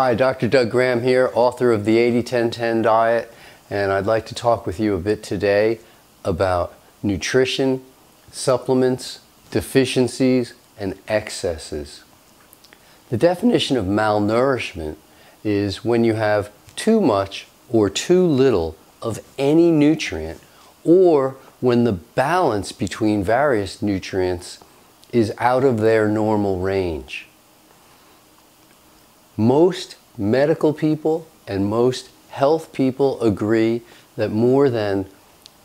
Hi, Dr. Doug Graham here, author of the 80-10-10 diet, and I'd like to talk with you a bit today about nutrition, supplements, deficiencies, and excesses. The definition of malnourishment is when you have too much or too little of any nutrient, or when the balance between various nutrients is out of their normal range. Most medical people and most health people agree that more than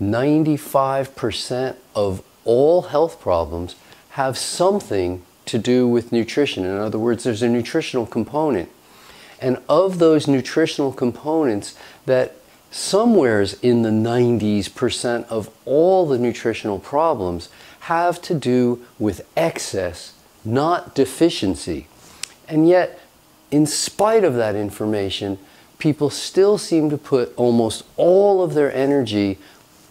95% of all health problems have something to do with nutrition. In other words, there's a nutritional component. And of those nutritional components, that somewheres in the 90% of all the nutritional problems have to do with excess, not deficiency. And yet, in spite of that information, people still seem to put almost all of their energy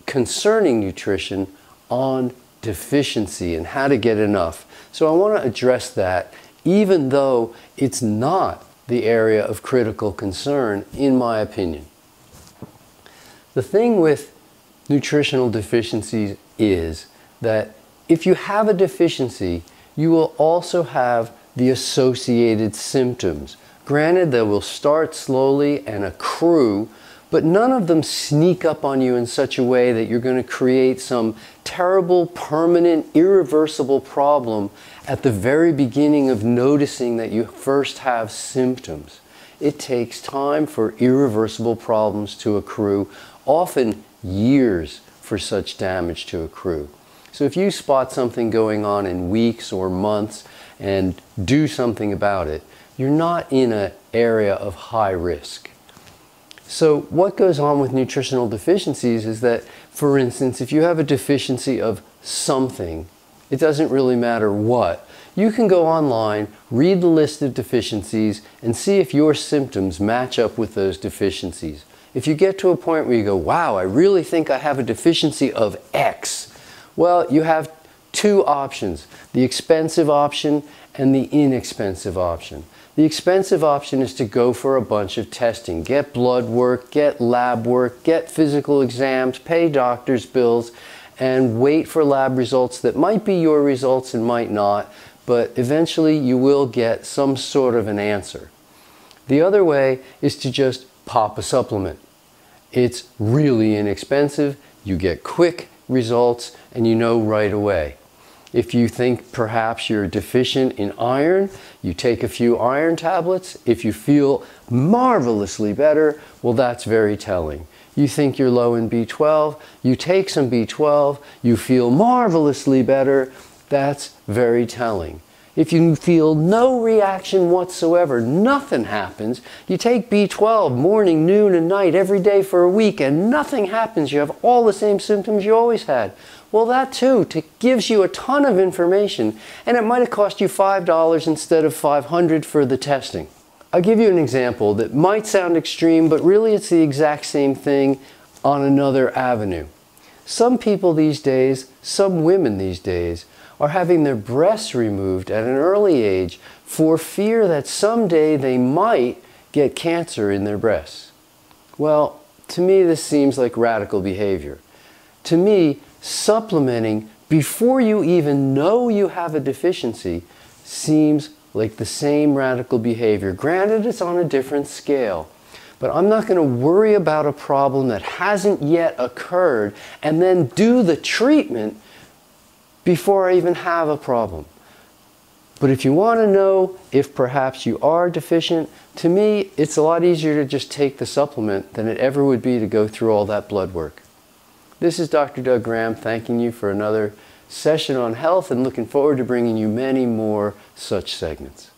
concerning nutrition on deficiency and how to get enough. So I want to address that, even though it's not the area of critical concern, in my opinion. The thing with nutritional deficiencies is that if you have a deficiency, you will also have the associated symptoms. Granted, they will start slowly and accrue, but none of them sneak up on you in such a way that you're going to create some terrible, permanent, irreversible problem at the very beginning of noticing that you first have symptoms. It takes time for irreversible problems to accrue, often years for such damage to accrue. So if you spot something going on in weeks or months and do something about it, you're not in an area of high risk. So what goes on with nutritional deficiencies is that, for instance, if you have a deficiency of something, it doesn't really matter what, you can go online, read the list of deficiencies, and see if your symptoms match up with those deficiencies. If you get to a point where you go, wow, I really think I have a deficiency of X, well, you have two options, the expensive option and the inexpensive option. The expensive option is to go for a bunch of testing, get blood work, get lab work, get physical exams, pay doctor's bills, and wait for lab results that might be your results and might not, but eventually you will get some sort of an answer. The other way is to just pop a supplement. It's really inexpensive, you get quick results, and you know right away. If you think perhaps you're deficient in iron, you take a few iron tablets. If you feel marvelously better, well, that's very telling. You think you're low in B12, you take some B12, you feel marvelously better, that's very telling. If you feel no reaction whatsoever, nothing happens, you take B12 morning, noon, and night every day for a week and nothing happens, you have all the same symptoms you always had. Well, that too gives you a ton of information, and it might have cost you $5 instead of $500 for the testing. I'll give you an example that might sound extreme, but really it's the exact same thing on another avenue. Some people these days, some women these days, are having their breasts removed at an early age for fear that someday they might get cancer in their breasts. Well, to me this seems like radical behavior. To me, supplementing before you even know you have a deficiency seems like the same radical behavior. Granted, it's on a different scale. But I'm not going to worry about a problem that hasn't yet occurred and then do the treatment before I even have a problem. But if you want to know if perhaps you are deficient, to me, it's a lot easier to just take the supplement than it ever would be to go through all that blood work. This is Dr. Doug Graham thanking you for another session on health and looking forward to bringing you many more such segments.